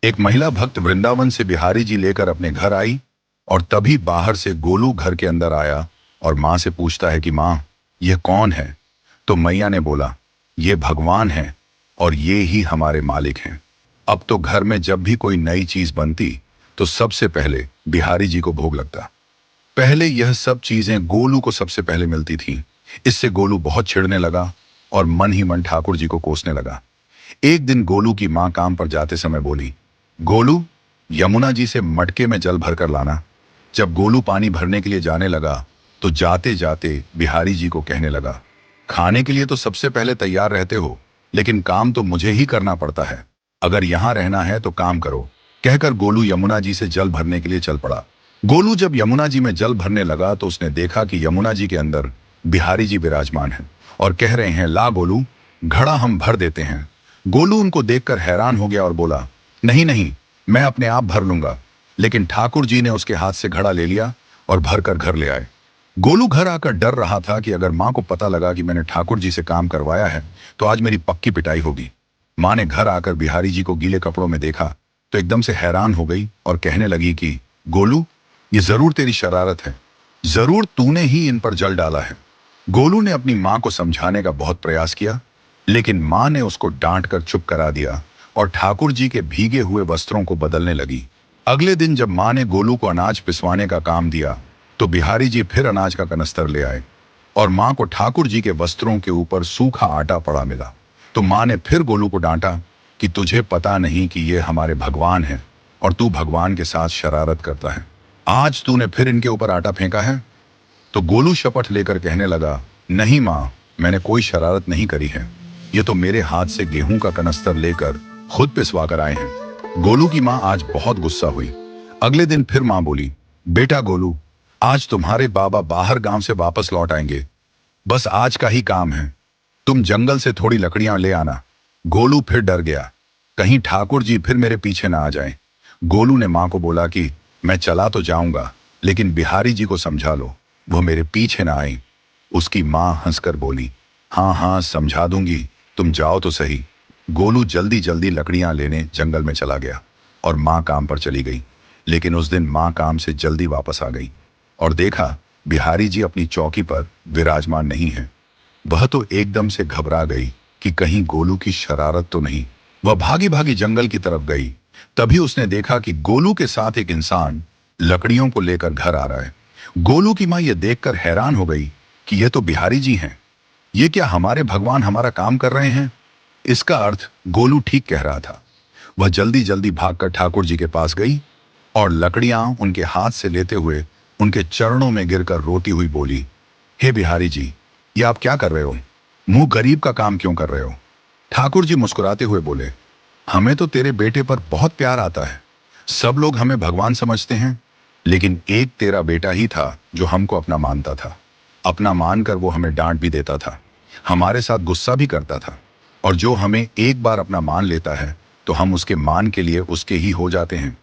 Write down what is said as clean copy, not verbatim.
एक महिला भक्त वृंदावन से बिहारी जी लेकर अपने घर आई और तभी बाहर से गोलू घर के अंदर आया और माँ से पूछता है कि माँ, यह कौन है? तो मैया ने बोला, ये भगवान है और ये ही हमारे मालिक हैं। अब तो घर में जब भी कोई नई चीज बनती तो सबसे पहले बिहारी जी को भोग लगता। पहले यह सब चीजें गोलू को सबसे पहले मिलती थीं। इससे गोलू बहुत चिढ़ने लगा और मन ही मन ठाकुर जी को कोसने लगा। एक दिन गोलू की मां काम पर जाते समय बोली, गोलू, यमुना जी से मटके में जल भरकर लाना। जब गोलू पानी भरने के लिए जाने लगा तो जाते जाते बिहारी जी को कहने लगा, खाने के लिए तो सबसे पहले तैयार रहते हो, लेकिन काम तो मुझे ही करना पड़ता है। अगर यहां रहना है तो काम करो। कहकर गोलू यमुना जी से जल भरने के लिए चल पड़ा। गोलू जब यमुना जी में जल भरने लगा तो उसने देखा कि यमुना जी के अंदर बिहारी जी विराजमान हैं और कह रहे हैं, ला गोलू, घड़ा हम भर देते हैं। गोलू उनको देखकर हैरान हो गया और बोला, नहीं नहीं, मैं अपने आप भर लूंगा। लेकिन ठाकुर जी ने उसके हाथ से घड़ा ले लिया और भरकर घर ले आए। गोलू घर आकर डर रहा था कि अगर मां को पता लगा कि मैंने ठाकुर जी से काम करवाया है तो आज मेरी पक्की पिटाई होगी। मां ने घर आकर बिहारी जी को गीले कपड़ों में देखा तो एकदम से हैरान हो गई और कहने लगी कि गोलू, ये जरूर तेरी शरारत है, जरूर तूने ही इन पर जल डाला है। गोलू ने अपनी मां को समझाने का बहुत प्रयास किया, लेकिन मां ने उसको डांट कर चुप करा दिया और ठाकुर जी के भीगे हुए वस्त्रों को बदलने लगी। अगले दिन जब मां ने गोलू को अनाज पिसवाने का काम दिया तो बिहारी जी फिर अनाज का कनस्तर ले आए और मां को ठाकुर जी के वस्त्रों के ऊपर सूखा आटा पड़ा मिला। तो मां ने फिर गोलू को डांटा कि तुझे पता नहीं कि ये हमारे भगवान हैं और तू भगवान के साथ शरारत करता है। आज तूने फिर इनके ऊपर आटा फेंका है। तो गोलू शपथ लेकर कहने लगा, नहीं मां, मैंने कोई शरारत नहीं करी है। ये तो मेरे हाथ से गेहूं का कनस्तर लेकर खुद पिसवा कर आए हैं। गोलू की मां आज बहुत गुस्सा हुई। अगले दिन फिर मां बोली, बेटा गोलू, आज तुम्हारे बाबा बाहर गांव से वापस लौट आएंगे। बस आज का ही काम है। तुम जंगल से थोड़ी लकड़ियां ले आना। गोलू फिर डर गया, कहीं ठाकुर जी फिर मेरे पीछे ना आ जाएं। गोलू ने मां को बोला कि मैं चला तो जाऊंगा, लेकिन बिहारी जी को समझा लो, वो मेरे पीछे ना आए। उसकी मां हंसकर बोली, हाँ हाँ समझा दूंगी, तुम जाओ तो सही। गोलू जल्दी जल्दी लकड़ियां लेने जंगल में चला गया और मां काम पर चली गई। लेकिन उस दिन मां काम से जल्दी वापस आ गई और देखा बिहारी जी अपनी चौकी पर विराजमान नहीं है। वह तो एकदम से घबरा गई कि कहीं गोलू की शरारत तो नहीं। वह भागी भागी जंगल की तरफ गई। तभी उसने देखा कि गोलू के साथ एक इंसान लकड़ियों को लेकर घर आ रहा है। गोलू की मां यह देखकर हैरान हो गई कि यह तो बिहारी जी हैं। ये क्या हमारे भगवान हमारा काम कर रहे हैं? इसका अर्थ गोलू ठीक कह रहा था। वह जल्दी जल्दी भागकर ठाकुर जी के पास गई और लकड़ियां उनके हाथ से लेते हुए उनके चरणों में गिरकर रोती हुई बोली, हे बिहारी जी, ये आप क्या कर रहे हो? मुंह गरीब का काम क्यों कर रहे हो? ठाकुर जी मुस्कुराते हुए बोले, हमें तो तेरे बेटे पर बहुत प्यार आता है। सब लोग हमें भगवान समझते हैं, लेकिन एक तेरा बेटा ही था जो हमको अपना मानता था। अपना मानकर वो हमें डांट भी देता था, हमारे साथ गुस्सा भी करता था। और जो हमें एक बार अपना मान लेता है तो हम उसके मान के लिए उसके ही हो जाते हैं।